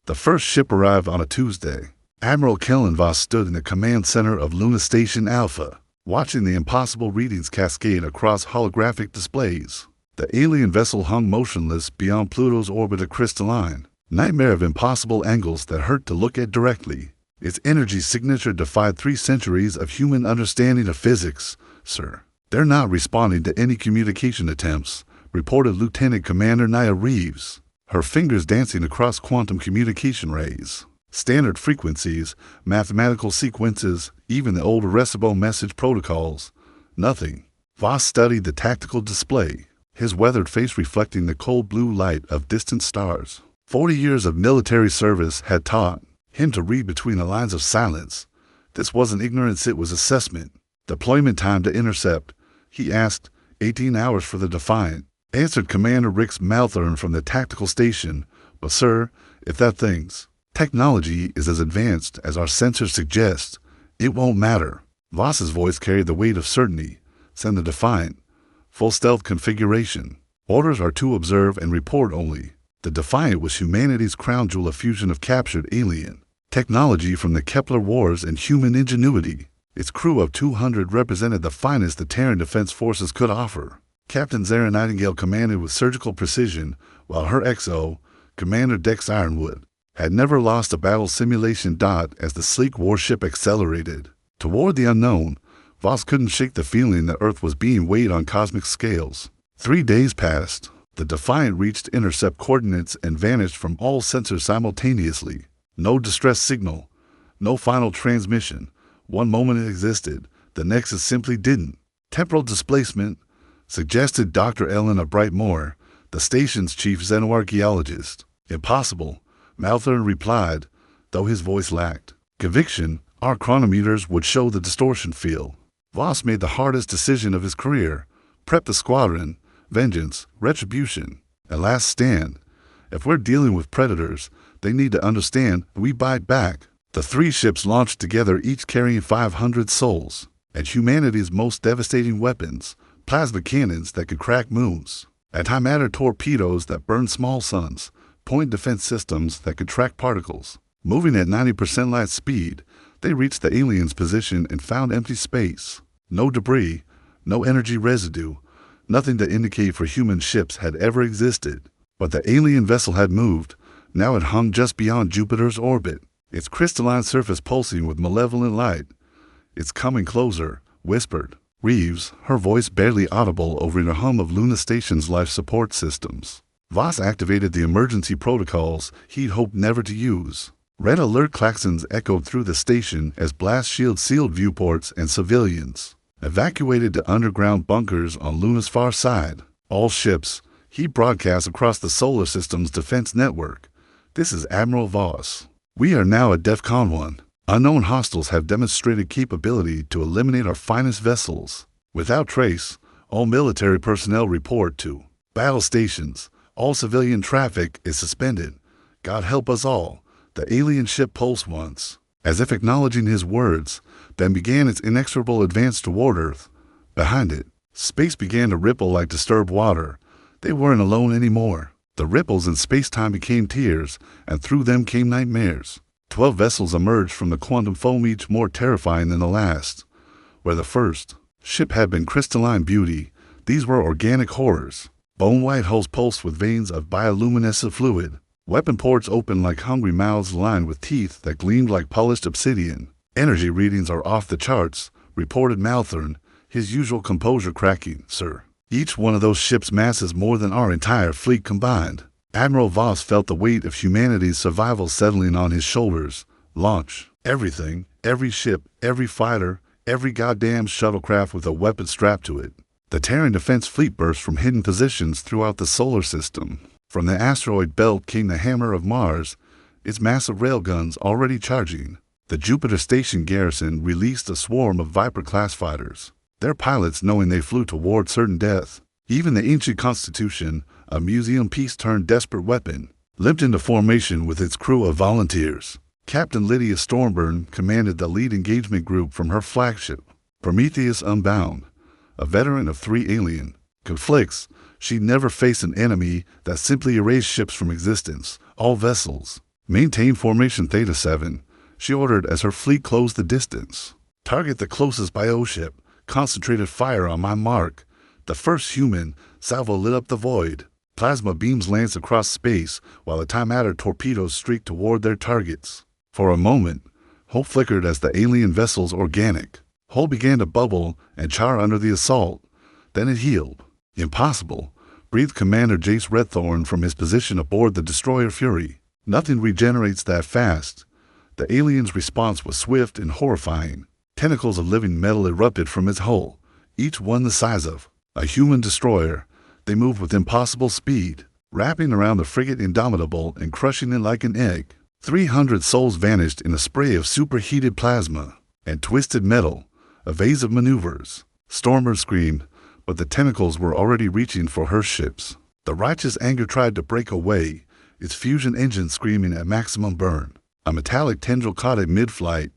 The first ship arrived on a Tuesday. Admiral Kellen Voss stood in the command center of Luna Station Alpha, watching the impossible readings cascade across holographic displays. The alien vessel hung motionless beyond Pluto's orbit of crystalline, nightmare of impossible angles that hurt to look at directly. Its energy signature defied 3 centuries of human understanding of physics. "Sir, they're not responding to any communication attempts," reported Lieutenant Commander Nia Reeves, her fingers dancing across quantum communication rays. Standard frequencies, mathematical sequences, even the old arrestable message protocols. Nothing. Voss studied the tactical display, his weathered face reflecting the cold blue light of distant stars. 40 years of military service had taught him to read between the lines of silence. This wasn't ignorance, it was assessment. "Deployment time to intercept," he asked. 18 hours for the Defiant, answered Commander Rix Malthorn from the tactical station. "But sir, if that thing's technology is as advanced as our sensors suggest, it won't matter." Voss's voice carried the weight of certainty. "Send the Defiant. Full stealth configuration. Orders are to observe and report only." The Defiant was humanity's crown jewel, a fusion of captured alien technology from the Kepler Wars and human ingenuity. Its crew of 200 represented the finest the Terran Defense Forces could offer. Captain Zara Nightingale commanded with surgical precision, while her XO, Commander Dex Ironwood, had never lost a battle simulation. As the sleek warship accelerated toward the unknown, Voss couldn't shake the feeling that Earth was being weighed on cosmic scales. 3 days passed. The Defiant reached intercept coordinates and vanished from all sensors simultaneously. No distress signal, no final transmission. One moment it existed, the next it simply didn't. "Temporal displacement," suggested Dr. Ellen Brightmore, the station's chief xenoarchaeologist. "Impossible," Malthorn replied, though his voice lacked conviction. "Our chronometers would show the distortion field." Voss made the hardest decision of his career. Prep the squadron. Vengeance, retribution, a last stand. If we're dealing with predators, they need to understand we bite back. The 3 ships launched together, each carrying 500 souls, and humanity's most devastating weapons: plasma cannons that could crack moons, antimatter torpedoes that burn small suns, point defense systems that could track particles. Moving at 90% light speed, they reached the aliens' position and found empty space. No debris, no energy residue, nothing to indicate for human ships had ever existed. But the alien vessel had moved. Now it hung just beyond Jupiter's orbit, its crystalline surface pulsing with malevolent light. "It's coming closer," whispered Reeves, her voice barely audible over the hum of Luna Station's life support systems. Voss activated the emergency protocols he'd hoped never to use. Red alert klaxons echoed through the station as blast shields sealed viewports, and civilians evacuated to underground bunkers on Luna's far side. "All ships," he broadcast across the solar system's defense network. "This is Admiral Voss. We are now at DEFCON 1. Unknown hostiles have demonstrated capability to eliminate our finest vessels. Without trace, all military personnel report to battle stations. All civilian traffic is suspended. God help us all." The alien ship pulsed once, as if acknowledging his words, then began its inexorable advance toward Earth. Behind it, space began to ripple like disturbed water. They weren't alone anymore. The ripples in space-time became tears, and through them came nightmares. 12 vessels emerged from the quantum foam, each more terrifying than the last. Where the first ship had been crystalline beauty, these were organic horrors. Bone-white hulls pulsed with veins of bioluminescent fluid. Weapon ports opened like hungry mouths lined with teeth that gleamed like polished obsidian. "Energy readings are off the charts," reported Malthorn, his usual composure cracking. "Sir, each one of those ships' mass is more than our entire fleet combined." Admiral Voss felt the weight of humanity's survival settling on his shoulders. "Launch. Everything, every ship, every fighter, every goddamn shuttlecraft with a weapon strapped to it." The Terran Defense Fleet burst from hidden positions throughout the solar system. From the asteroid belt came the Hammer of Mars, its massive railguns already charging. The Jupiter Station garrison released a swarm of Viper-class fighters, their pilots knowing they flew toward certain death. Even the ancient Constitution, a museum piece turned desperate weapon, limped into formation with its crew of volunteers. Captain Lydia Stormburn commanded the lead engagement group from her flagship, Prometheus Unbound. A veteran of 3 alien conflicts, she'd never faced an enemy that simply erased ships from existence. All vessels Maintain formation Theta 7, she ordered as her fleet closed the distance. Target the closest bioship. Concentrated fire on my mark. The first human salvo lit up the void. Plasma beams lanced across space while the Time Adder torpedoes streaked toward their targets. For a moment, hope flickered as the alien vessel's organic hull began to bubble and char under the assault. Then it healed. Impossible, breathed Commander Jace Redthorn from his position aboard the destroyer Fury. Nothing regenerates that fast. The alien's response was swift and horrifying. Tentacles of living metal erupted from its hull, each one the size of a human destroyer. They moved with impossible speed, wrapping around the frigate Indomitable and crushing it like an egg. 300 souls vanished in a spray of superheated plasma and twisted metal, a vase of maneuvers. Stormer screamed, but the tentacles were already reaching for her ships. The righteous anger tried to break away, its fusion engine screaming at maximum burn. A metallic tendril caught it mid-flight,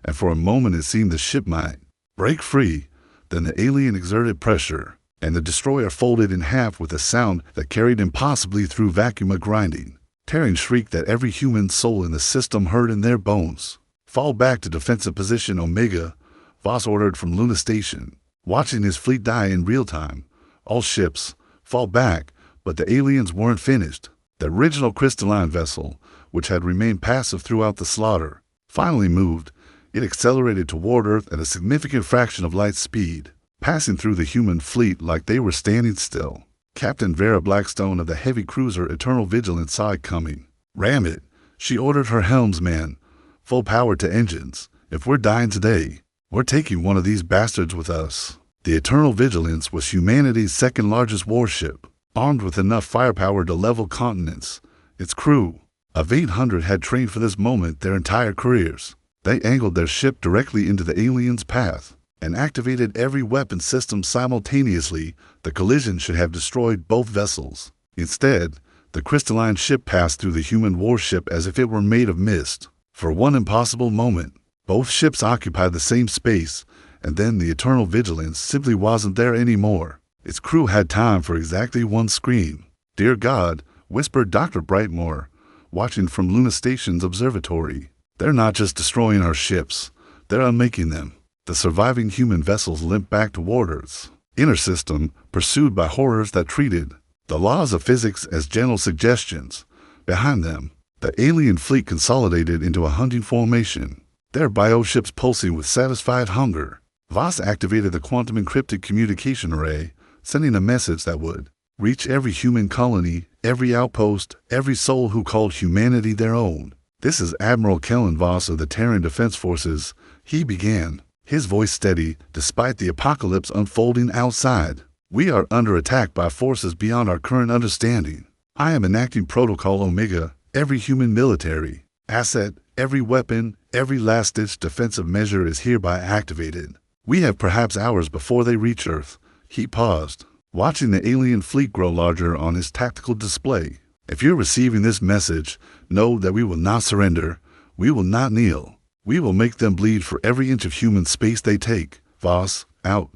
and for a moment it seemed the ship might break free. Then the alien exerted pressure, and the destroyer folded in half with a sound that carried impossibly through vacuum of grinding. Tearing shriek that every human soul in the system heard in their bones. Fall back to defensive position Omega, Voss ordered from Luna Station, watching his fleet die in real time. All ships, fall back, but the aliens weren't finished. The original crystalline vessel, which had remained passive throughout the slaughter, finally moved. It accelerated toward Earth at a significant fraction of light speed, passing through the human fleet like they were standing still. Captain Vera Blackstone of the heavy cruiser Eternal Vigilance saw it coming. Ram it, she ordered her helmsman. Full power to engines. If we're dying today, we're taking one of these bastards with us. The Eternal Vigilance was humanity's second largest warship, armed with enough firepower to level continents. Its crew of 800 had trained for this moment their entire careers. They angled their ship directly into the alien's path and activated every weapon system simultaneously. The collision should have destroyed both vessels. Instead, the crystalline ship passed through the human warship as if it were made of mist. For one impossible moment, both ships occupied the same space, and then the Eternal Vigilance simply wasn't there anymore. Its crew had time for exactly one scream. "Dear God," whispered Dr. Brightmore, watching from Luna Station's observatory. "They're not just destroying our ships, they're unmaking them." The surviving human vessels limped back toward Earth's inner system, pursued by horrors that treated the laws of physics as gentle suggestions. Behind them, the alien fleet consolidated into a hunting formation, their bioships pulsing with satisfied hunger. Voss activated the quantum encrypted communication array, sending a message that would reach every human colony, every outpost, every soul who called humanity their own. "This is Admiral Kellen Voss of the Terran Defense Forces," he began, his voice steady despite the apocalypse unfolding outside. "We are under attack by forces beyond our current understanding. I am enacting Protocol Omega. Every human military asset, every weapon, every last-ditch defensive measure is hereby activated. We have perhaps hours before they reach Earth." He paused, watching the alien fleet grow larger on his tactical display. "If you're receiving this message, know that we will not surrender. We will not kneel. We will make them bleed for every inch of human space they take." Voss, out.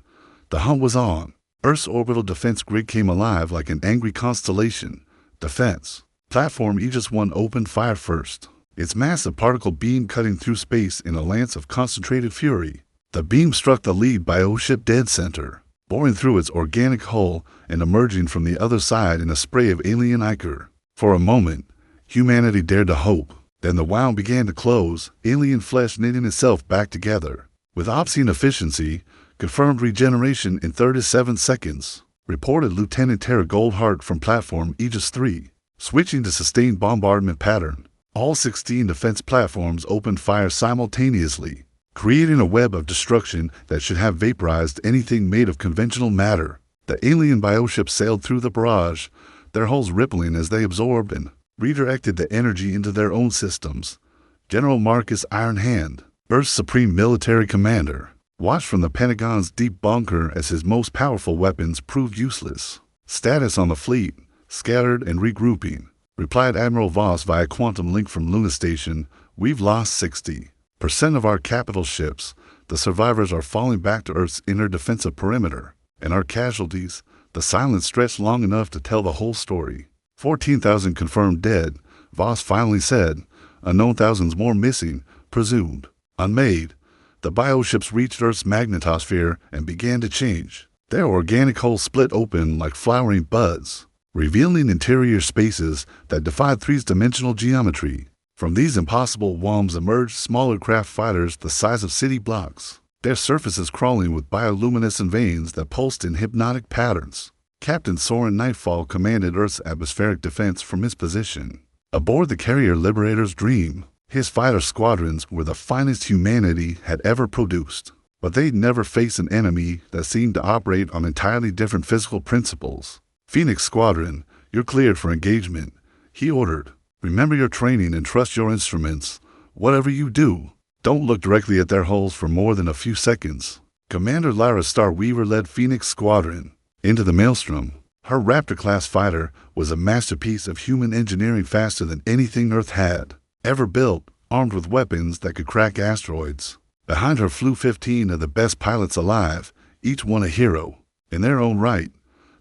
The hunt was on. Earth's orbital defense grid came alive like an angry constellation. Defense Platform Aegis 1 opened fire first, its massive particle beam cutting through space in a lance of concentrated fury. The beam struck the lead bioship dead center, boring through its organic hull and emerging from the other side in a spray of alien ichor. For a moment, humanity dared to hope. Then the wound began to close, alien flesh knitting itself back together. With obscene efficiency, confirmed regeneration in 37 seconds, reported Lieutenant Tara Goldhart from Platform Aegis 3. Switching to sustained bombardment pattern, all 16 defense platforms opened fire simultaneously, creating a web of destruction that should have vaporized anything made of conventional matter. The alien bioships sailed through the barrage, their hulls rippling as they absorbed and redirected the energy into their own systems. General Marcus Iron Hand, Earth's supreme military commander, watched from the Pentagon's deep bunker as his most powerful weapons proved useless. "Status on the fleet: scattered and regrouping," replied Admiral Voss via quantum link from Luna Station. "We've lost 60% of our capital ships. The survivors are falling back to Earth's inner defensive perimeter. And our casualties, the silence stretched long enough to tell the whole story. 14,000 confirmed dead," Voss finally said, unknown, thousands more missing, presumed unmade. The bioships reached Earth's magnetosphere and began to change. Their organic hulls split open like flowering buds, revealing interior spaces that defied three-dimensional geometry. From these impossible wombs emerged smaller craft fighters the size of city blocks, their surfaces crawling with bioluminescent veins that pulsed in hypnotic patterns. Captain Soren Nightfall commanded Earth's atmospheric defense from his position. Aboard the carrier Liberator's Dream, his fighter squadrons were the finest humanity had ever produced. But they'd never faced an enemy that seemed to operate on entirely different physical principles. "Phoenix Squadron, you're cleared for engagement," he ordered. "Remember your training and trust your instruments. Whatever you do, don't look directly at their hulls for more than a few seconds." Commander Lyra Starweaver led Phoenix Squadron into the maelstrom. Her Raptor-class fighter was a masterpiece of human engineering, faster than anything Earth had ever built, armed with weapons that could crack asteroids. Behind her flew 15 of the best pilots alive, each one a hero in their own right.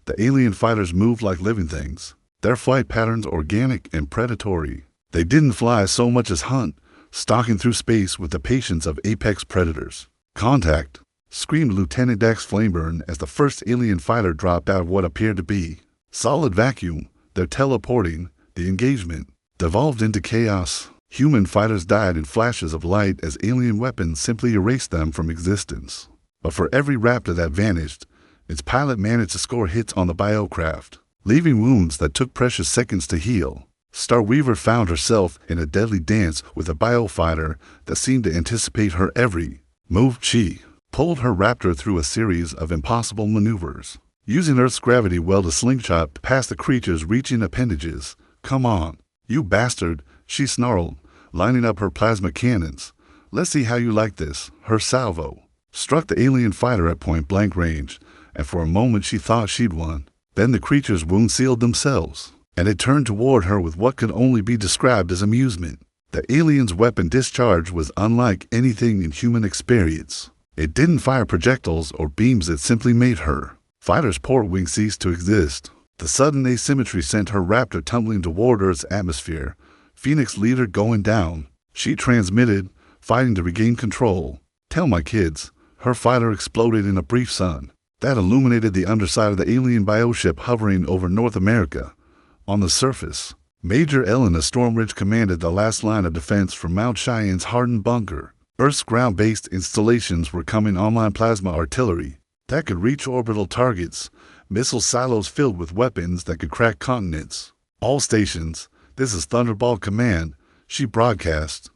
The alien fighters moved like living things, their flight patterns organic and predatory. They didn't fly so much as hunt, stalking through space with the patience of apex predators. "Contact!" screamed Lieutenant Dax Flameburn as the first alien fighter dropped out of what appeared to be solid vacuum. They're teleporting. The engagement devolved into chaos. Human fighters died in flashes of light as alien weapons simply erased them from existence. But for every Raptor that vanished, its pilot managed to score hits on the biocraft, leaving wounds that took precious seconds to heal. Starweaver found herself in a deadly dance with a biofighter that seemed to anticipate her every move. She pulled her Raptor through a series of impossible maneuvers, using Earth's gravity well to slingshot past the creature's reaching appendages. "Come on, you bastard," she snarled, lining up her plasma cannons. "Let's see how you like this." Her salvo struck the alien fighter at point-blank range, and for a moment she thought she'd won. Then the creature's wounds sealed themselves, and it turned toward her with what could only be described as amusement. The alien's weapon discharge was unlike anything in human experience. It didn't fire projectiles or beams, it simply made her fighter's port wing cease to exist. The sudden asymmetry sent her Raptor tumbling toward Earth's atmosphere. "Phoenix leader going down," she transmitted, fighting to regain control. "Tell my kids." Her fighter exploded in a brief sun that illuminated the underside of the alien bioship hovering over North America. On the surface, Major Elena Stormridge commanded the last line of defense from Mount Cheyenne's hardened bunker. Earth's ground-based installations were coming online, plasma artillery that could reach orbital targets, missile silos filled with weapons that could crack continents. "All stations, this is Thunderball Command," she broadcast.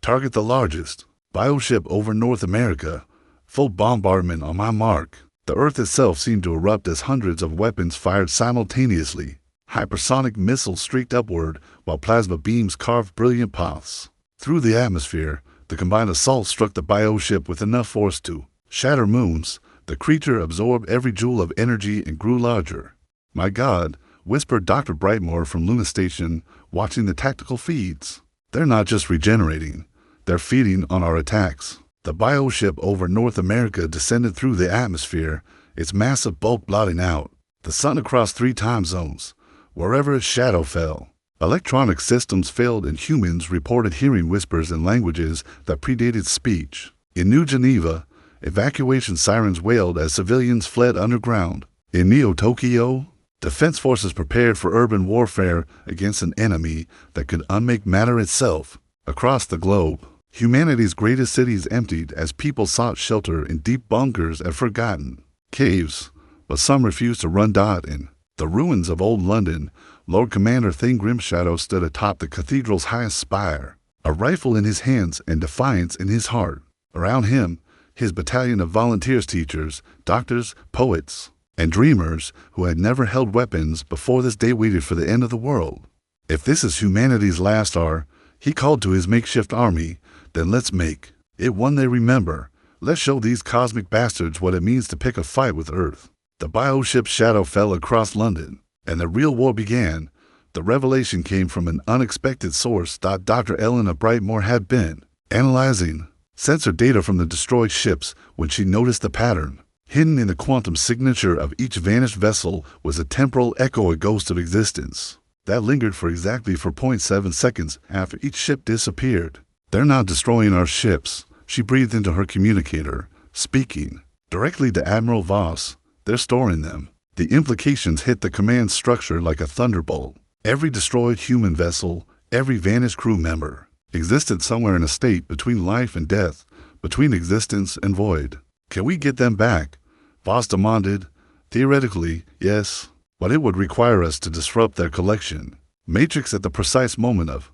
"Target the largest bioship over North America. Full bombardment on my mark." The Earth itself seemed to erupt as hundreds of weapons fired simultaneously. Hypersonic missiles streaked upward while plasma beams carved brilliant paths through the atmosphere. The combined assault struck the bioship with enough force to shatter moons. The creature absorbed every joule of energy and grew larger. "My God," whispered Dr. Brightmore from Luna Station, watching the tactical feeds. "They're not just regenerating, they're feeding on our attacks." The bioship over North America descended through the atmosphere, its massive bulk blotting out the sun across 3 time zones, wherever its shadow fell. Electronic systems failed and humans reported hearing whispers in languages that predated speech. In New Geneva, evacuation sirens wailed as civilians fled underground. In Neo-Tokyo, defense forces prepared for urban warfare against an enemy that could unmake matter itself. Across the globe, humanity's greatest cities emptied as people sought shelter in deep bunkers and forgotten caves, but some refused to run. In the ruins of old London, Lord Commander Thane Grimshadow stood atop the cathedral's highest spire, a rifle in his hands and defiance in his heart. Around him, his battalion of volunteers, teachers, doctors, poets, and dreamers who had never held weapons before this day waited for the end of the world. "If this is humanity's last hour," he called to his makeshift army, "then let's make it one they remember. Let's show these cosmic bastards what it means to pick a fight with Earth." The bioship's shadow fell across London, and the real war began. The revelation came from an unexpected source. Dr. Elena Brightmore had been analyzing sensor data from the destroyed ships when she noticed the pattern. Hidden in the quantum signature of each vanished vessel was a temporal echo, a ghost of existence that lingered for exactly 4.7 seconds after each ship disappeared. "They're not destroying our ships," she breathed into her communicator, speaking directly to Admiral Voss. "They're storing them." The implications hit the command structure like a thunderbolt. Every destroyed human vessel, every vanished crew member, existed somewhere in a state between life and death, between existence and void. "Can we get them back?" Voss demanded. "Theoretically, yes, but it would require us to disrupt their collection." Matrix at the precise moment of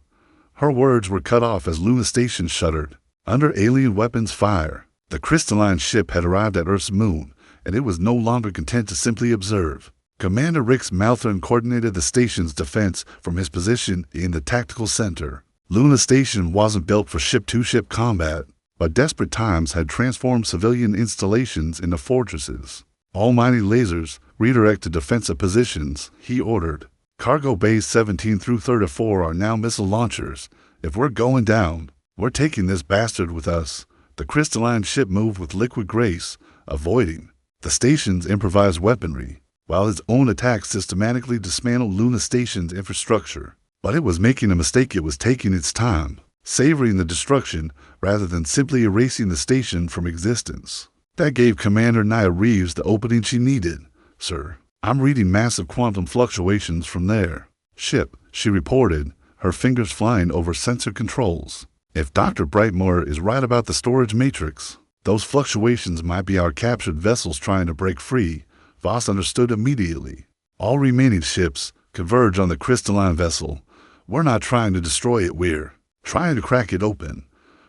her words were cut off as Luna Station shuddered. Under alien weapons fire, the crystalline ship had arrived at Earth's moon, and it was no longer content to simply observe. Commander Rick Malthorn coordinated the station's defense from his position in the tactical center. Luna Station wasn't built for ship-to-ship combat, but desperate times had transformed civilian installations into fortresses. "Almighty lasers, redirect to defensive positions," he ordered. "Cargo bays 17 through 34 are now missile launchers. If we're going down, we're taking this bastard with us." The crystalline ship moved with liquid grace, avoiding the station's improvised weaponry, while its own attacks systematically dismantled Luna Station's infrastructure. But it was making a mistake. It was taking its time, savoring the destruction rather than simply erasing the station from existence. That gave Commander Nia Reeves the opening she needed. "Sir, I'm reading massive quantum fluctuations from their ship," she reported, her fingers flying over sensor controls. "If Dr. Brightmoor is right about the storage matrix, those fluctuations might be our captured vessels trying to break free." Voss understood immediately. "All remaining ships converge on the crystalline vessel. We're not trying to destroy it, we're trying to crack it open."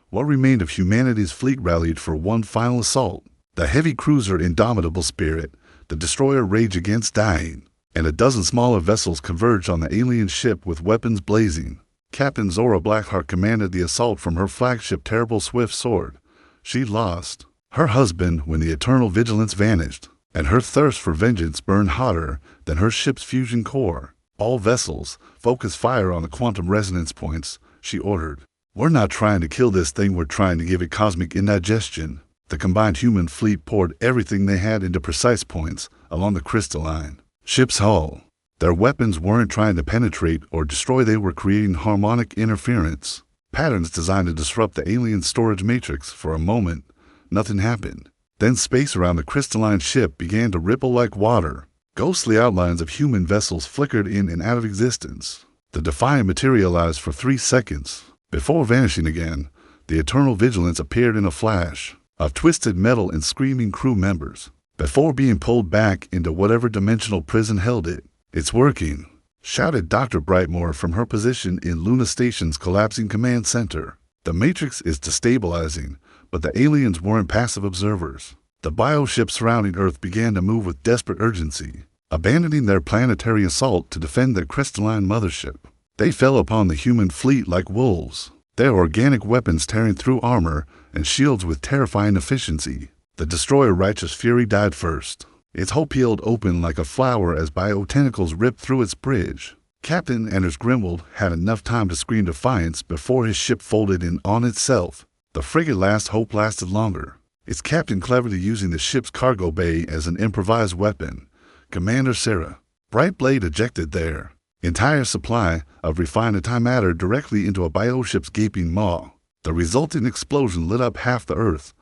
What remained of humanity's fleet rallied for one final assault. The heavy cruiser Indomitable Spirit, the destroyer Rage Against Dying, and a dozen smaller vessels converged on the alien ship with weapons blazing. Captain Zora Blackheart commanded the assault from her flagship Terrible Swift Sword. She lost her husband when the Eternal Vigilance vanished, and her thirst for vengeance burned hotter than her ship's fusion core. "All vessels, focus fire on the quantum resonance points," she ordered. "We're not trying to kill this thing, we're trying to give it cosmic indigestion." The combined human fleet poured everything they had into precise points along the crystalline ship's hull. Their weapons weren't trying to penetrate or destroy, they were creating harmonic interference. Patterns designed to disrupt the alien storage matrix. For a moment, nothing happened. Then space around the crystalline ship began to ripple like water. Ghostly outlines of human vessels flickered in and out of existence. The Defiant materialized for 3 seconds. Before vanishing again, the Eternal Vigilance appeared in a flash of twisted metal and screaming crew members, before being pulled back into whatever dimensional prison held it. "It's working," shouted Dr. Brightmoor from her position in Luna Station's collapsing command center. "The Matrix is destabilizing, but the aliens weren't passive observers." The bioships surrounding Earth began to move with desperate urgency, abandoning their planetary assault to defend their crystalline mothership. They fell upon the human fleet like wolves, their organic weapons tearing through armor and shields with terrifying efficiency. The destroyer Righteous Fury died first. Its hull peeled open like a flower as biotentacles ripped through its bridge. Captain Anders Grimwald had enough time to scream defiance before his ship folded in on itself. The frigate Last Hope lasted longer, its captain cleverly using the ship's cargo bay as an improvised weapon. Commander Sarah Brightblade ejected their entire supply of refined antimatter directly into a bioship's gaping maw. The resulting explosion lit up half the Earth,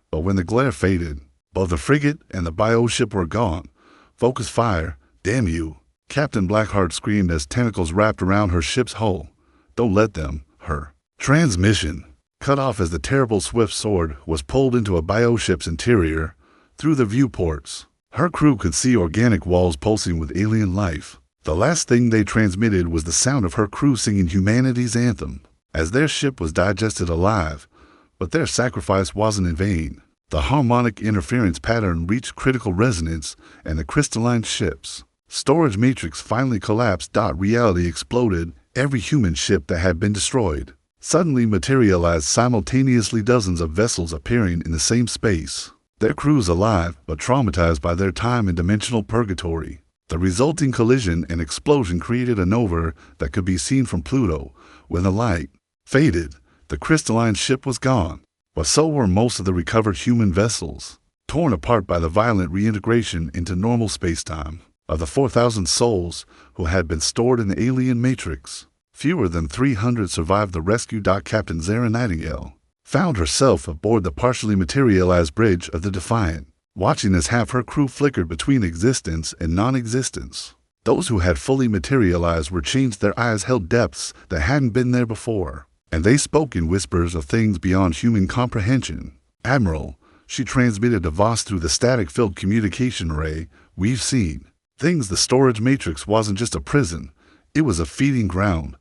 but when the glare faded, both the frigate and the bioship were gone. "Focus fire, damn you!" Captain Blackheart screamed as tentacles wrapped around her ship's hull. "Don't let them." Her transmission cut off as the Terrible Swift Sword was pulled into a bioship's interior. Through the viewports, her crew could see organic walls pulsing with alien life. The last thing they transmitted was the sound of her crew singing humanity's anthem, as their ship was digested alive. But their sacrifice wasn't in vain. The harmonic interference pattern reached critical resonance, and the crystalline ship's storage matrix finally collapsed. Reality exploded. Every human ship that had been destroyed suddenly materialized simultaneously, dozens of vessels appearing in the same space, their crews alive but traumatized by their time in dimensional purgatory. The resulting collision and explosion created a nova that could be seen from Pluto. When the light faded, the crystalline ship was gone, but so were most of the recovered human vessels, torn apart by the violent reintegration into normal spacetime. Of the 4,000 souls who had been stored in the alien matrix, fewer than 300 survived the rescue. Captain Zara Nightingale found herself aboard the partially materialized bridge of the Defiant, watching as half her crew flickered between existence and non-existence. Those who had fully materialized were changed. Their eyes held depths that hadn't been there before, and they spoke in whispers of things beyond human comprehension. "Admiral," she transmitted to Voss through the static-filled communication array, "we've seen things. The storage matrix wasn't just a prison, it was a feeding ground.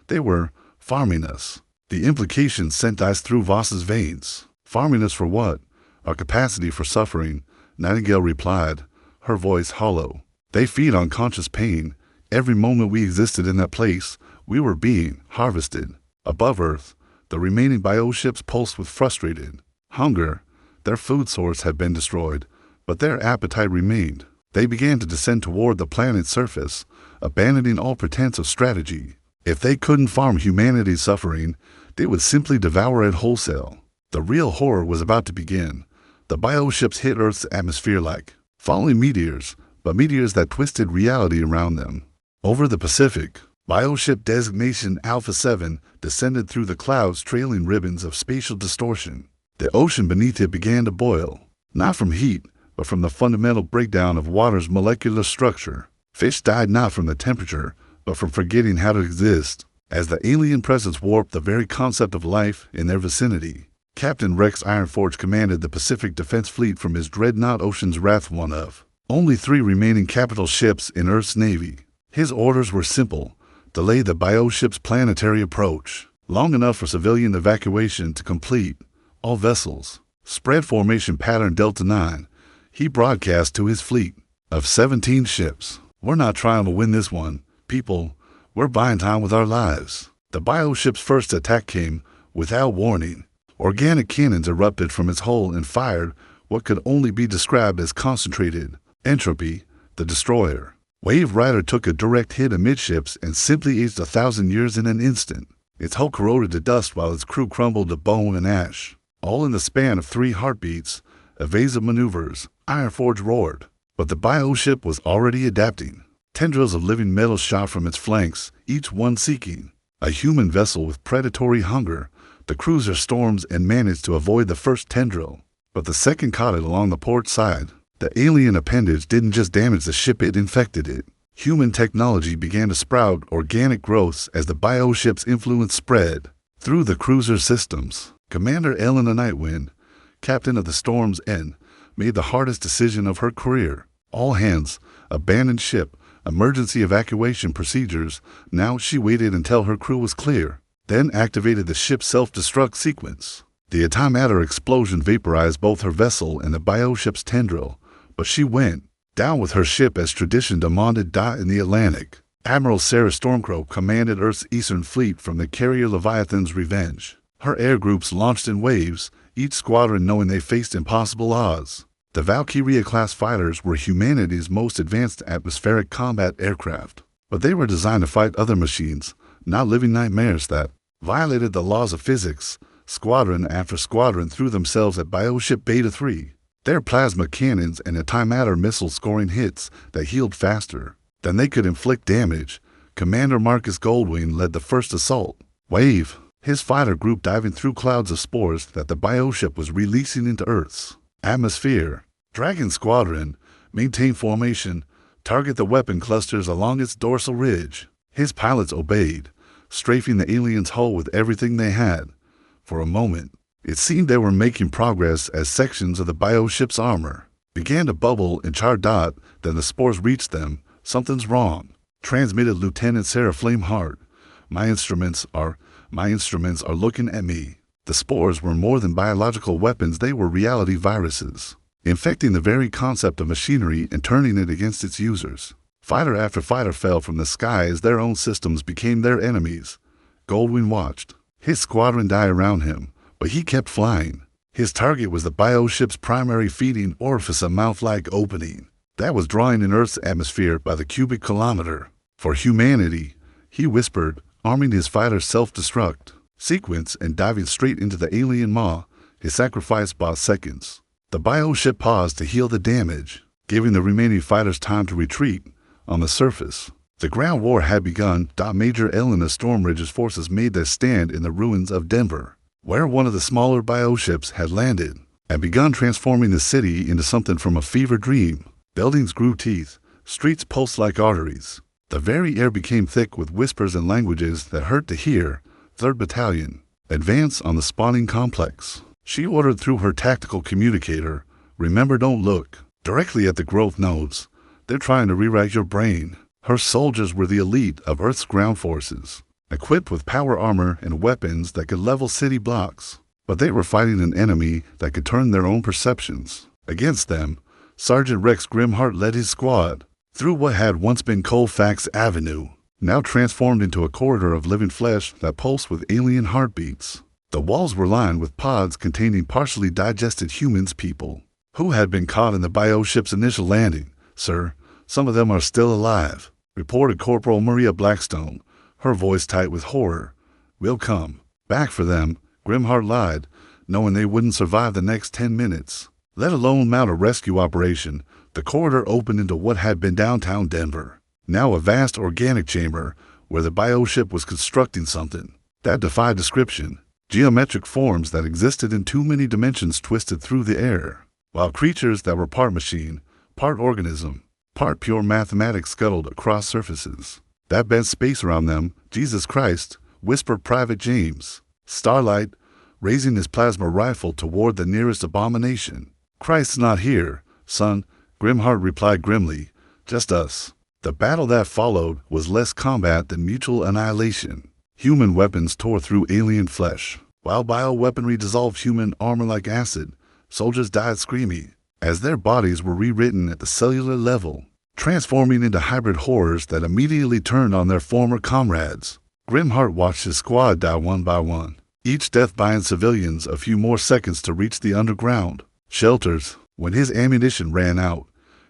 They were farming us." The implication sent ice through Voss's veins. "Farming us for what?" "Our capacity for suffering," Nightingale replied, her voice hollow. "They feed on conscious pain. Every moment we existed in that place, we were being harvested." Above Earth, the remaining bioships pulsed with frustrated hunger. Their food source had been destroyed, but their appetite remained. They began to descend toward the planet's surface, abandoning all pretense of strategy. If they couldn't farm humanity's suffering, they would simply devour it wholesale. The real horror was about to begin. The bioships hit Earth's atmosphere like falling meteors, but meteors that twisted reality around them. Over the Pacific, bioship designation Alpha 7 descended through the clouds, trailing ribbons of spatial distortion. The ocean beneath it began to boil, not from heat, but from the fundamental breakdown of water's molecular structure. Fish died not from the temperature, but from forgetting how to exist, as the alien presence warped the very concept of life in their vicinity. Captain Rex Ironforge commanded the Pacific Defense Fleet from his dreadnought Ocean's Wrath, one of only 3 remaining capital ships in Earth's Navy. His orders were simple: delay the bioship's planetary approach long enough for civilian evacuation to complete. All vessels, spread formation pattern Delta 9, he broadcast to his fleet of 17 ships. "We're not trying to win this one, people. We're buying time with our lives." The bioship's first attack came without warning. Organic cannons erupted from its hull and fired what could only be described as concentrated entropy. The destroyer Wave Rider took a direct hit amidships and simply aged 1,000 years in an instant. Its hull corroded to dust while its crew crumbled to bone and ash. All in the span of 3 heartbeats. Evasive maneuvers, Ironforge roared. But the bioship was already adapting. Tendrils of living metal shot from its flanks, each one seeking a human vessel with predatory hunger. The cruiser storms and managed to avoid the first tendril, but the second caught it along the port side. The alien appendage didn't just damage the ship, it infected it. Human technology began to sprout organic growths as the bioship's influence spread through the cruiser's systems. Commander Elena Nightwind, captain of the Storm's End, made the hardest decision of her career. All hands, abandon ship, emergency evacuation procedures. Now she waited until her crew was clear, then activated the ship's self-destruct sequence. The antimatter explosion vaporized both her vessel and the bioship's tendril, but she went down with her ship as tradition demanded. In the Atlantic, Admiral Sarah Stormcrow commanded Earth's Eastern Fleet from the carrier Leviathan's Revenge. Her air groups launched in waves, each squadron knowing they faced impossible odds. The Valkyria-class fighters were humanity's most advanced atmospheric combat aircraft, but they were designed to fight other machines, not living nightmares that violated the laws of physics. Squadron after squadron threw themselves at Bioship Beta 3, their plasma cannons and antimatter missiles scoring hits that healed faster than they could inflict damage. Commander Marcus Goldwing led the first assault. Wave, his fighter group diving through clouds of spores that the bioship was releasing into Earth's atmosphere. Dragon Squadron, maintain formation, target the weapon clusters along its dorsal ridge. His pilots obeyed, strafing the alien's hull with everything they had. For a moment, it seemed they were making progress as sections of the bioship's armor began to bubble and char. Then the spores reached them. "Something's wrong," transmitted Lieutenant Sarah Flameheart. My instruments are looking at me." The spores were more than biological weapons, they were reality viruses, infecting the very concept of machinery and turning it against its users. Fighter after fighter fell from the sky as their own systems became their enemies. Goldwing watched his squadron die around him, but he kept flying. His target was the bioship's primary feeding orifice, a mouth-like opening that was drawing in Earth's atmosphere by the cubic kilometer. "For humanity," he whispered, arming his fighter's self-destruct sequence and diving straight into the alien maw. His sacrifice bought seconds. The bioship paused to heal the damage, giving the remaining fighters time to retreat. On the surface, the ground war had begun. Major Elena Stormridge's forces made their stand in the ruins of Denver, where one of the smaller bioships had landed, and begun transforming the city into something from a fever dream. Buildings grew teeth, streets pulsed like arteries. The very air became thick with whispers and languages that hurt to hear. 3rd Battalion, advance on the spawning complex. She ordered through her tactical communicator, remember, don't look directly at the growth nodes. They're trying to rewrite your brain. Her soldiers were the elite of Earth's ground forces, equipped with power armor and weapons that could level city blocks. But they were fighting an enemy that could turn their own perceptions. Against them, Sergeant Rex Grimheart led his squad through what had once been Colfax Avenue, now transformed into a corridor of living flesh that pulsed with alien heartbeats. The walls were lined with pods containing partially digested humans, people who had been caught in the bioship's initial landing. Sir, some of them are still alive, reported Corporal Maria Blackstone, her voice tight with horror. We'll come back for them, Grimheart lied, knowing they wouldn't survive the next 10 minutes, let alone mount a rescue operation. The corridor opened into what had been downtown Denver, now a vast organic chamber where the bioship was constructing something that defied description. Geometric forms that existed in too many dimensions twisted through the air, while creatures that were part machine, part organism, part pure mathematics scuttled across surfaces that bent space around them. Jesus Christ, whispered Private James. Starlight, raising his plasma rifle toward the nearest abomination. Christ's not here, son, Grimheart replied grimly. Just us. The battle that followed was less combat than mutual annihilation. Human weapons tore through alien flesh, while bioweaponry dissolved human armor like acid. Soldiers died screaming as their bodies were rewritten at the cellular level, transforming into hybrid horrors that immediately turned on their former comrades. Grimheart watched his squad die one by one, each death buying civilians a few more seconds to reach the underground shelters. When his ammunition ran out,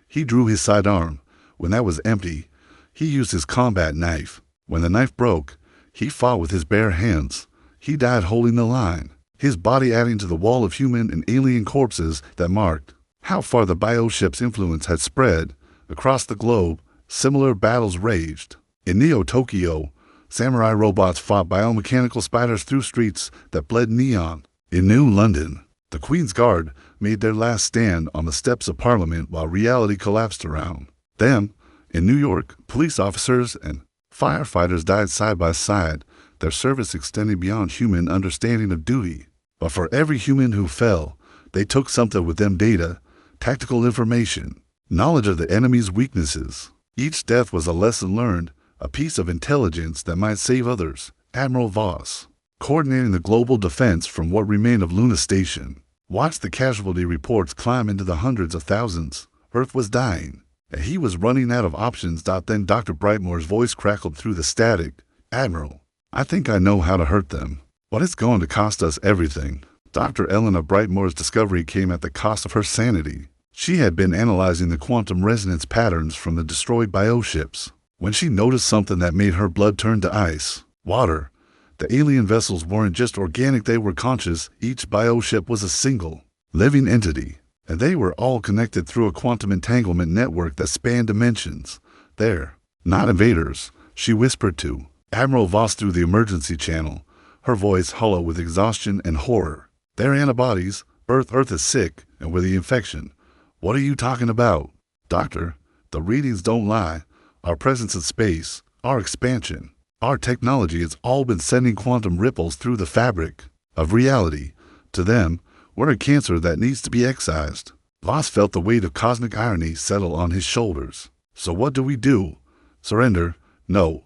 he drew his sidearm. When that was empty, he used his combat knife. When the knife broke, he fought with his bare hands. He died holding the line, his body adding to the wall of human and alien corpses that marked how far the bioship's influence had spread across the globe. Similar battles raged. In Neo-Tokyo, samurai robots fought biomechanical spiders through streets that bled neon. In New London, the Queen's Guard made their last stand on the steps of Parliament while reality collapsed around them. In New York, police officers and firefighters died side by side, their service extending beyond human understanding of duty. But for every human who fell, they took something with them: data, tactical information, knowledge of the enemy's weaknesses. Each death was a lesson learned, a piece of intelligence that might save others. Admiral Voss, coordinating the global defense from what remained of Luna Station, watched the casualty reports climb into the hundreds of thousands. Earth was dying, and he was running out of options. Then Dr. Brightmore's voice crackled through the static. Admiral, I think I know how to hurt them, but it's going to cost us everything. Dr. Elena Brightmore's discovery came at the cost of her sanity. She had been analyzing the quantum resonance patterns from the destroyed bioships when she noticed something that made her blood turn to ice. Water. The alien vessels weren't just organic, they were conscious. Each bioship was a single, living entity, and they were all connected through a quantum entanglement network that spanned dimensions. They're not invaders, she whispered to Admiral Voss through the emergency channel, her voice hollow with exhaustion and horror. They're antibodies. Earth is sick, and we're the infection. What are you talking about? Doctor, the readings don't lie. Our presence in space, our expansion, our technology, it's all been sending quantum ripples through the fabric of reality. To them, we're a cancer that needs to be excised. Voss felt the weight of cosmic irony settle on his shoulders. So what do we do? Surrender? No.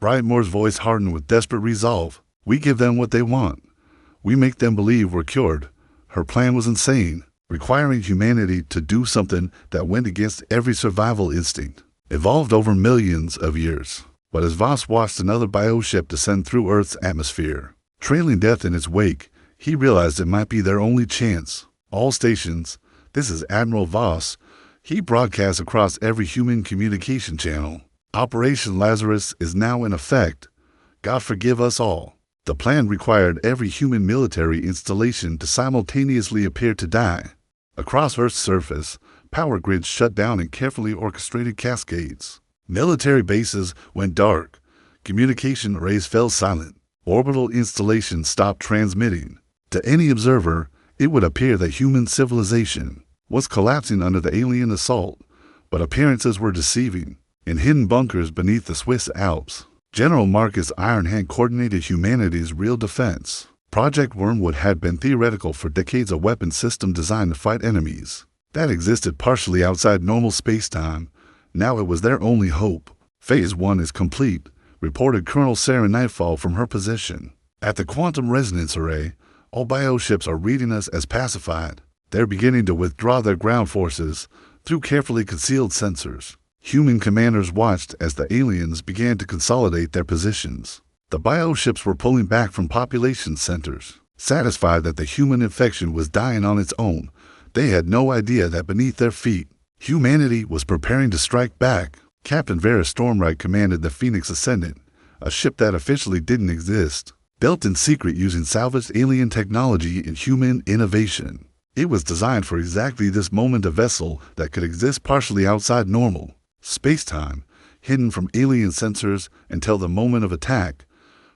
Brightmore's voice hardened with desperate resolve. We give them what they want. We make them believe we're cured. Her plan was insane, requiring humanity to do something that went against every survival instinct, evolved over millions of years. But as Voss watched another bioship descend through Earth's atmosphere, trailing death in its wake, he realized it might be their only chance. All stations, this is Admiral Voss. He broadcasts across every human communication channel. Operation Lazarus is now in effect. God forgive us all. The plan required every human military installation to simultaneously appear to die. Across Earth's surface, power grids shut down in carefully orchestrated cascades. Military bases went dark. Communication arrays fell silent. Orbital installations stopped transmitting. To any observer, it would appear that human civilization was collapsing under the alien assault, but appearances were deceiving. In hidden bunkers beneath the Swiss Alps, General Marcus Ironhand coordinated humanity's real defense. Project Wormwood had been theoretical for decades, a weapon system designed to fight enemies that existed partially outside normal space-time. Now it was their only hope. Phase 1 is complete, reported Colonel Sarah Nightfall from her position. At the Quantum Resonance Array, all bioships are reading us as pacified. They're beginning to withdraw their ground forces through carefully concealed sensors. Human commanders watched as the aliens began to consolidate their positions. The bioships were pulling back from population centers. Satisfied that the human infection was dying on its own, they had no idea that beneath their feet, humanity was preparing to strike back. Captain Vera Stormwright commanded the Phoenix Ascendant, a ship that officially didn't exist, built in secret using salvaged alien technology and human innovation. It was designed for exactly this moment, a vessel that could exist partially outside normal space-time, hidden from alien sensors until the moment of attack.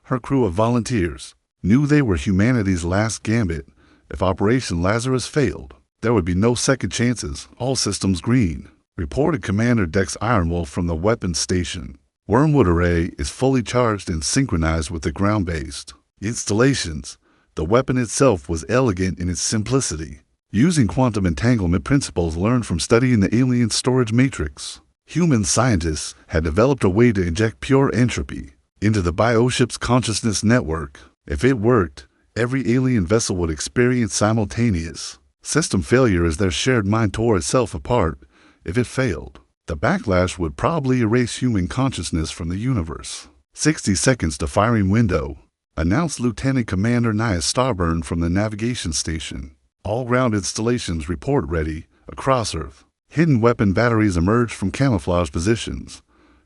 Her crew of volunteers knew they were humanity's last gambit. If Operation Lazarus failed, there would be no second chances. All systems green, reported Commander Dex Ironwolf from the weapons station. Wormwood Array is fully charged and synchronized with the ground-based installations. The weapon itself was elegant in its simplicity, using quantum entanglement principles learned from studying the alien storage matrix. Human scientists had developed a way to inject pure entropy into the bioship's consciousness network. If it worked, every alien vessel would experience simultaneous system failure as their shared mind tore itself apart. If it failed, the backlash would probably erase human consciousness from the universe. 60 seconds to firing window, announced Lieutenant Commander Nia Starburn from the navigation station. All ground installations report ready. Across Earth, hidden weapon batteries emerged from camouflage positions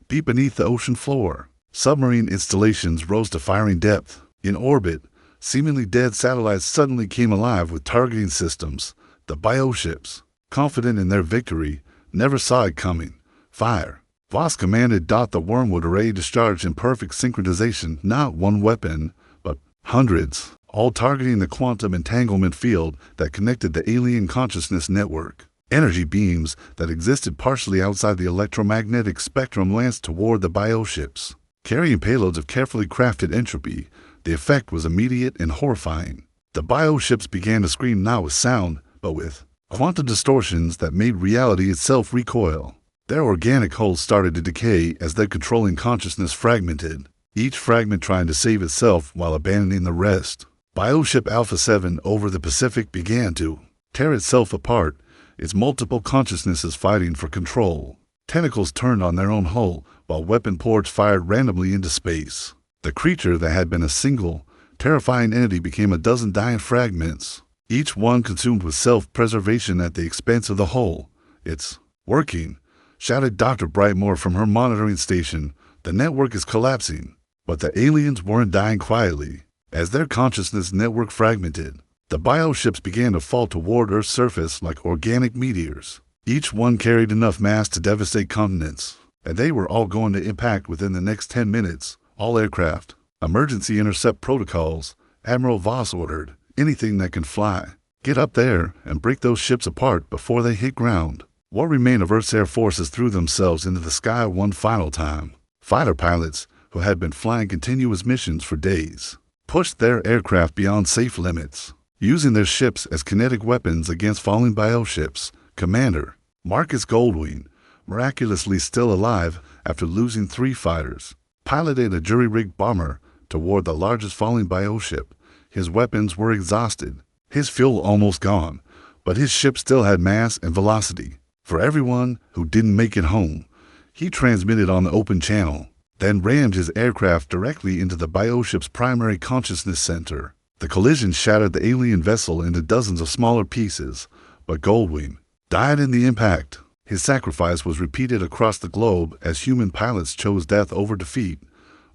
deep beneath the ocean floor. Submarine installations rose to firing depth. In orbit, seemingly dead satellites suddenly came alive with targeting systems. The bioships, confident in their victory, never saw it coming. Fire. Voss commanded. The Wormwood Array discharged in perfect synchronization, not one weapon, but hundreds, all targeting the quantum entanglement field that connected the alien consciousness network. Energy beams that existed partially outside the electromagnetic spectrum lanced toward the bioships, carrying payloads of carefully crafted entropy. The effect was immediate and horrifying. The bioships began to scream, not with sound, but with quantum distortions that made reality itself recoil. Their organic hulls started to decay as their controlling consciousness fragmented, each fragment trying to save itself while abandoning the rest. Bioship Alpha 7 over the Pacific began to tear itself apart, its multiple consciousnesses fighting for control. Tentacles turned on their own hull, while weapon ports fired randomly into space. The creature that had been a single, terrifying entity became a dozen dying fragments, each one consumed with self-preservation at the expense of the whole. "It's working," shouted Dr. Brightmore from her monitoring station. "The network is collapsing." But the aliens weren't dying quietly. As their consciousness network fragmented, the bioships began to fall toward Earth's surface like organic meteors. Each one carried enough mass to devastate continents, and they were all going to impact within the next 10 minutes. All aircraft, emergency intercept protocols, Admiral Voss ordered. Anything that can fly, get up there and break those ships apart before they hit ground. What remained of Earth's air forces threw themselves into the sky one final time. Fighter pilots, who had been flying continuous missions for days, pushed their aircraft beyond safe limits, using their ships as kinetic weapons against falling bioships. Commander Marcus Goldwing, miraculously still alive after losing 3 fighters, piloted a jury-rigged bomber toward the largest falling bioship. His weapons were exhausted, his fuel almost gone, but his ship still had mass and velocity. For everyone who didn't make it home, he transmitted on the open channel, then rammed his aircraft directly into the bioship's primary consciousness center. The collision shattered the alien vessel into dozens of smaller pieces, but Goldwing died in the impact. His sacrifice was repeated across the globe as human pilots chose death over defeat.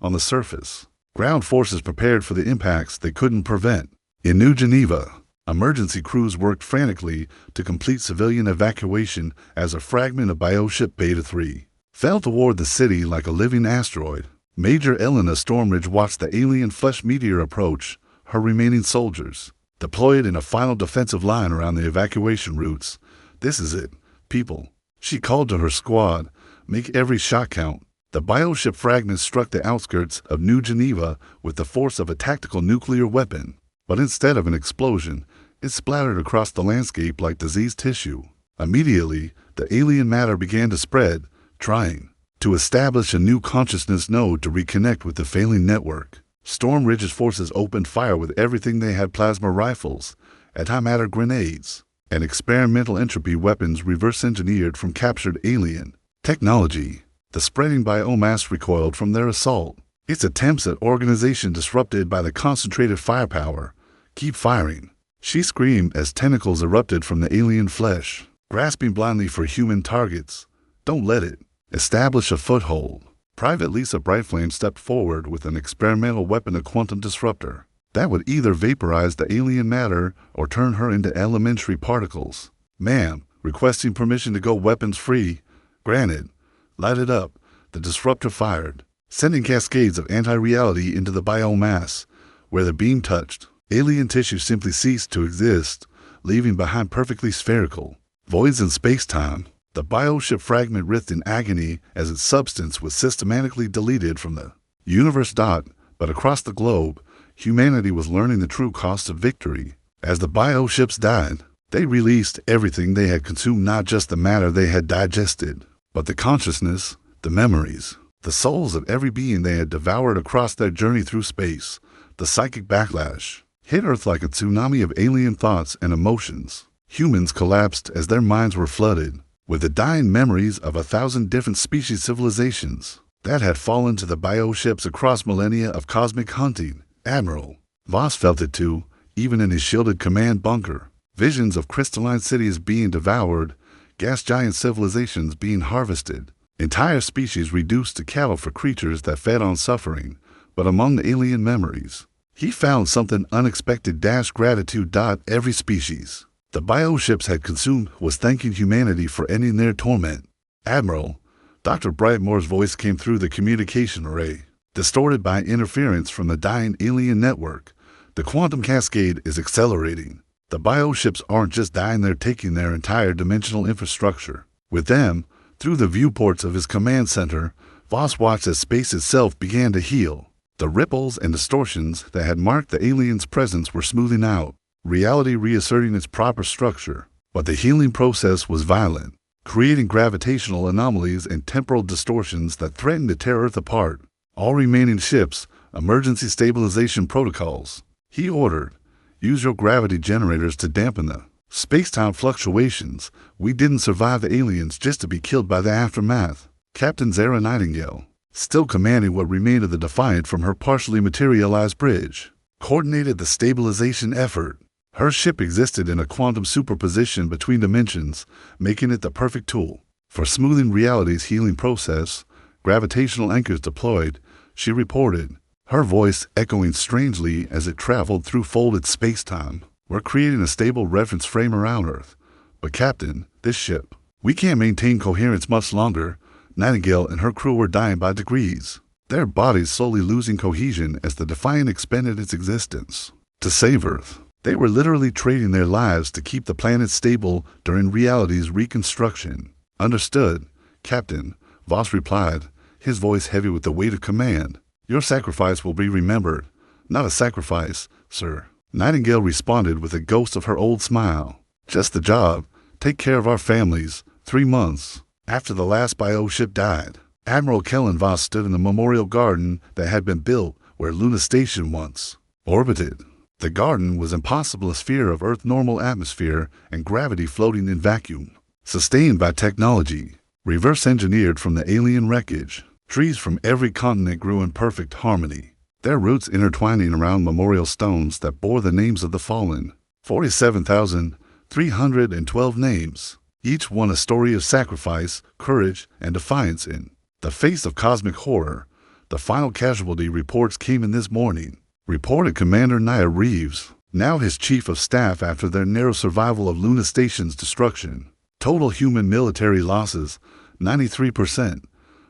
On the surface, ground forces prepared for the impacts they couldn't prevent. In New Geneva, emergency crews worked frantically to complete civilian evacuation as a fragment of Bioship Beta 3 fell toward the city like a living asteroid. Major Elena Stormridge watched the alien flesh meteor approach, her remaining soldiers deployed in a final defensive line around the evacuation routes. "This is it, people," she called to her squad. "Make every shot count." The bioship fragments struck the outskirts of New Geneva with the force of a tactical nuclear weapon. But instead of an explosion, it splattered across the landscape like diseased tissue. Immediately, the alien matter began to spread, trying to establish a new consciousness node to reconnect with the failing network. Stormridge's forces opened fire with everything they had: plasma rifles, antimatter grenades, and experimental entropy weapons reverse-engineered from captured alien technology. The spreading biomass recoiled from their assault, its attempts at organization disrupted by the concentrated firepower. "Keep firing," she screamed as tentacles erupted from the alien flesh, grasping blindly for human targets. "Don't let it establish a foothold." Private Lisa Brightflame stepped forward with an experimental weapon, a quantum disruptor, that would either vaporize the alien matter or turn her into elementary particles. "Ma'am, requesting permission to go weapons-free." "Granted." "Light it up." The disruptor fired, sending cascades of anti-reality into the biomass. Where the beam touched, alien tissue simply ceased to exist, leaving behind perfectly spherical voids in space-time. The bioship fragment writhed in agony as its substance was systematically deleted from the universe. But across the globe, humanity was learning the true cost of victory. As the bioships died, they released everything they had consumed, not just the matter they had digested, but the consciousness, the memories, the souls of every being they had devoured across their journey through space. The psychic backlash hit Earth like a tsunami of alien thoughts and emotions. Humans collapsed as their minds were flooded with the dying memories of 1,000 different species civilizations that had fallen to the bioships across millennia of cosmic hunting. Admiral Voss felt it too, even in his shielded command bunker. Visions of crystalline cities being devoured, gas giant civilizations being harvested, entire species reduced to cattle for creatures that fed on suffering. But among the alien memories, he found something unexpected: gratitude. Every species the bioships had consumed was thanking humanity for ending their torment. "Admiral," Dr. Brightmore's voice came through the communication array, distorted by interference from the dying alien network. "The quantum cascade is accelerating. The bioships aren't just dying, they're taking their entire dimensional infrastructure with them." Through the viewports of his command center, Voss watched as space itself began to heal. The ripples and distortions that had marked the aliens' presence were smoothing out, reality reasserting its proper structure. But the healing process was violent, creating gravitational anomalies and temporal distortions that threatened to tear Earth apart. "All remaining ships, emergency stabilization protocols," he ordered. "Use your gravity generators to dampen the space-time fluctuations. We didn't survive the aliens just to be killed by the aftermath." Captain Zara Nightingale, still commanding what remained of the Defiant from her partially materialized bridge, coordinated the stabilization effort. Her ship existed in a quantum superposition between dimensions, making it the perfect tool for smoothing reality's healing process. "Gravitational anchors deployed," she reported, her voice echoing strangely as it traveled through folded space-time. "We're creating a stable reference frame around Earth. But Captain, this ship, we can't maintain coherence much longer." Nightingale and her crew were dying by degrees, their bodies slowly losing cohesion as the Defiant expended its existence to save Earth. They were literally trading their lives to keep the planet stable during reality's reconstruction. "Understood, Captain," Voss replied, his voice heavy with the weight of command. "Your sacrifice will be remembered." "Not a sacrifice, sir," Nightingale responded with a ghost of her old smile. "Just the job. Take care of our families." 3 months after the last bioship died, Admiral Kellen Voss stood in the memorial garden that had been built where Luna Station once orbited. The garden was impossible, a sphere of Earth-normal atmosphere and gravity floating in vacuum, sustained by technology reverse-engineered from the alien wreckage. Trees from every continent grew in perfect harmony, their roots intertwining around memorial stones that bore the names of the fallen. 47,312 names, each one a story of sacrifice, courage, and defiance. In the face of cosmic horror, the final casualty reports came in this morning, reported Commander Nia Reeves, now his chief of staff after their narrow survival of Luna Station's destruction. Total human military losses, 93%.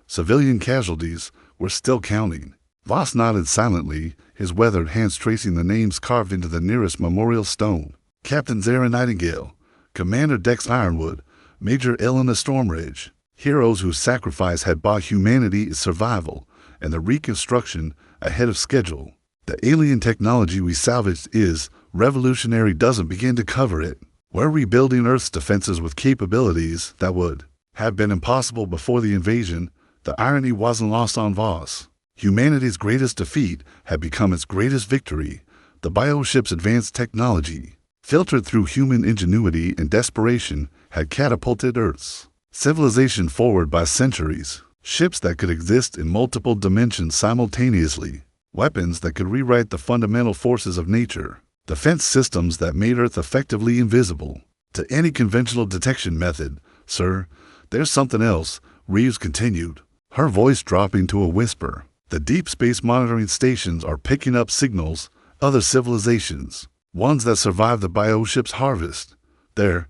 civilian casualties were still counting. Voss nodded silently, his weathered hands tracing the names carved into the nearest memorial stone. Captain Zara Nightingale, Commander Dex Ironwood, Major Elena Stormridge, heroes whose sacrifice had bought humanity its survival and the reconstruction ahead of schedule. The alien technology we salvaged is revolutionary doesn't begin to cover it. We're rebuilding Earth's defenses with capabilities that would have been impossible before the invasion. The irony wasn't lost on Voss. Humanity's greatest defeat had become its greatest victory. The bioship's advanced technology, filtered through human ingenuity and desperation, had catapulted Earth's civilization forward by centuries. Ships that could exist in multiple dimensions simultaneously. Weapons that could rewrite the fundamental forces of nature. Defense systems that made Earth effectively invisible to any conventional detection method. Sir, there's something else, Reeves continued, her voice dropping to a whisper. The deep space monitoring stations are picking up signals, other civilizations, ones that survived the bioship's harvest. They're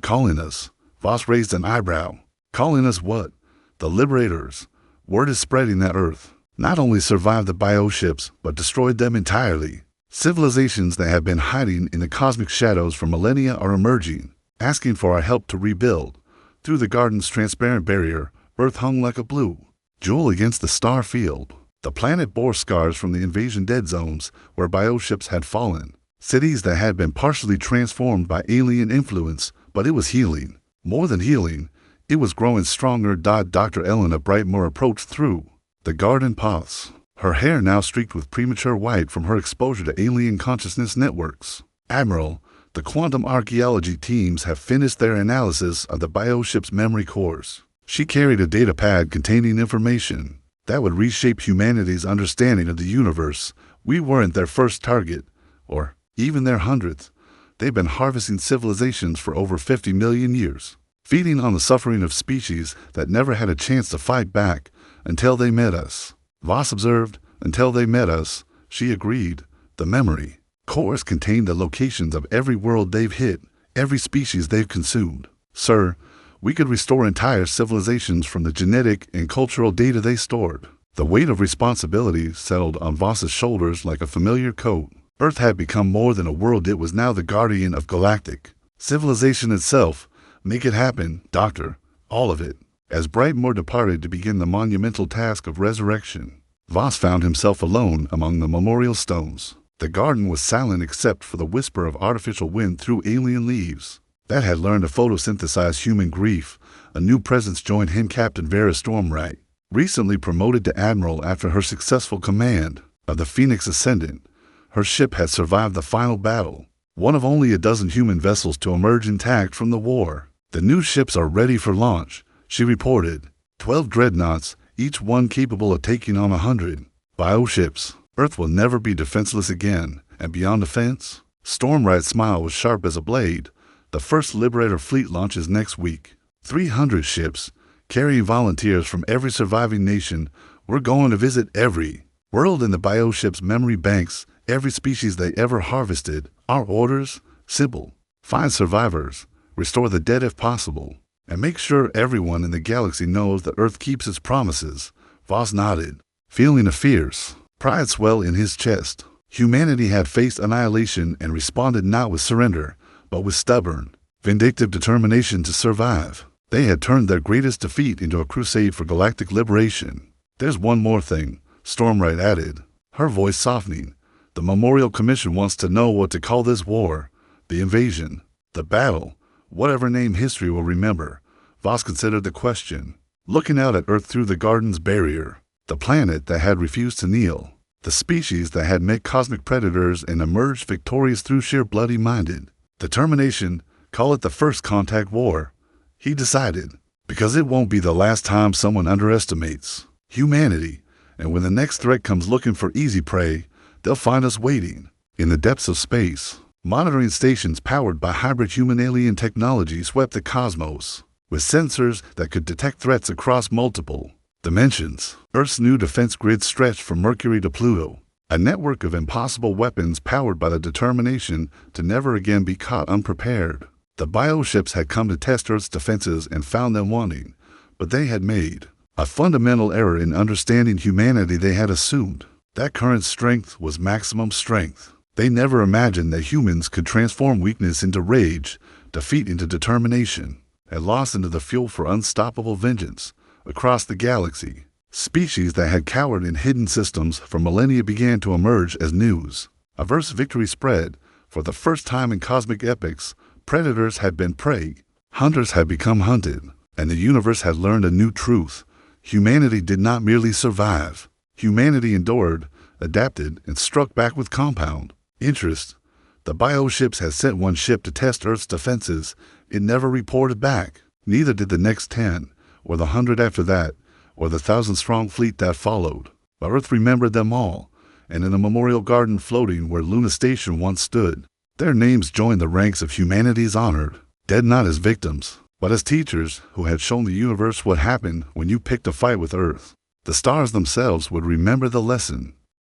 calling us. Voss raised an eyebrow. Calling us what? The Liberators. Word is spreading that Earth not only survived the bioships, but destroyed them entirely. Civilizations that have been hiding in the cosmic shadows for millennia are emerging, asking for our help to rebuild. Through the garden's transparent barrier, Earth hung like a blue jewel against the star field. The planet bore scars from the invasion dead zones where bioships had fallen. Cities that had been partially transformed by alien influence, but it was healing. More than healing, it was growing stronger. Dr. Elena Brightmore approached through the garden paths, her hair now streaked with premature white from her exposure to alien consciousness networks. Admiral, the quantum archaeology teams have finished their analysis of the bioship's memory cores. She carried a data pad containing information that would reshape humanity's understanding of the universe. We weren't their first target, or even their 100th. They've been harvesting civilizations for over 50 million years, feeding on the suffering of species that never had a chance to fight back until they met us. Voss observed. Until they met us, she agreed. The memory cores contained the locations of every world they've hit, every species they've consumed. Sir, we could restore entire civilizations from the genetic and cultural data they stored. The weight of responsibility settled on Voss's shoulders like a familiar coat. Earth had become more than a world. It was now the guardian of galactic civilization itself. Make it happen, Doctor. All of it. As Brightmore departed to begin the monumental task of resurrection, Voss found himself alone among the memorial stones. The garden was silent except for the whisper of artificial wind through alien leaves that had learned to photosynthesize human grief. A new presence joined him, Captain Vera Stormwright, recently promoted to Admiral after her successful command of the Phoenix Ascendant. Her ship had survived the final battle, one of only a dozen human vessels to emerge intact from the war. The new ships are ready for launch, she reported. 12 dreadnoughts, each one capable of taking on 100 bioships. Earth will never be defenseless again. And beyond defense? Stormwright's smile was sharp as a blade. The first Liberator fleet launches next week. 300 ships, carrying volunteers from every surviving nation. We're going to visit every world in the bioship's memory banks, every species they ever harvested. Our orders? Simple. Find survivors, restore the dead if possible, and make sure everyone in the galaxy knows that Earth keeps its promises. Voss nodded, feeling a fierce pride swell in his chest. Humanity had faced annihilation and responded not with surrender, but with stubborn, vindictive determination to survive. They had turned their greatest defeat into a crusade for galactic liberation. There's one more thing, Stormwright added, her voice softening. The Memorial Commission wants to know what to call this war. The invasion, the battle, whatever name history will remember. Voss considered the question, looking out at Earth through the garden's barrier. The planet that had refused to kneel. The species that had met cosmic predators and emerged victorious through sheer bloody-minded determination. Call it the First Contact War, he decided, because it won't be the last time someone underestimates humanity. And when the next threat comes looking for easy prey, they'll find us waiting in the depths of space. Monitoring stations powered by hybrid human-alien technology swept the cosmos, with sensors that could detect threats across multiple dimensions. Earth's new defense grid stretched from Mercury to Pluto, a network of impossible weapons powered by the determination to never again be caught unprepared. The bioships had come to test Earth's defenses and found them wanting, but they had made A fundamental error in understanding humanity. They had assumed that current strength was maximum strength. They never imagined that humans could transform weakness into rage, defeat into determination, and loss into the fuel for unstoppable vengeance. Across the galaxy, species that had cowered in hidden systems for millennia began to emerge as news. Averse victory spread. For the first time in cosmic epics, predators had been prey, hunters had become hunted, and the universe had learned a new truth. Humanity did not merely survive. Humanity endured, adapted, and struck back with compound interest. The bioships had sent one ship to test Earth's defenses. It never reported back. Neither did the next 10, or the 100 after that, or the 1,000-strong fleet that followed. But Earth remembered them all, and in a memorial garden floating where Luna Station once stood, their names joined the ranks of humanity's honored, dead not as victims, but as teachers who had shown the universe what happened when you picked a fight with Earth. The stars themselves would remember the lesson.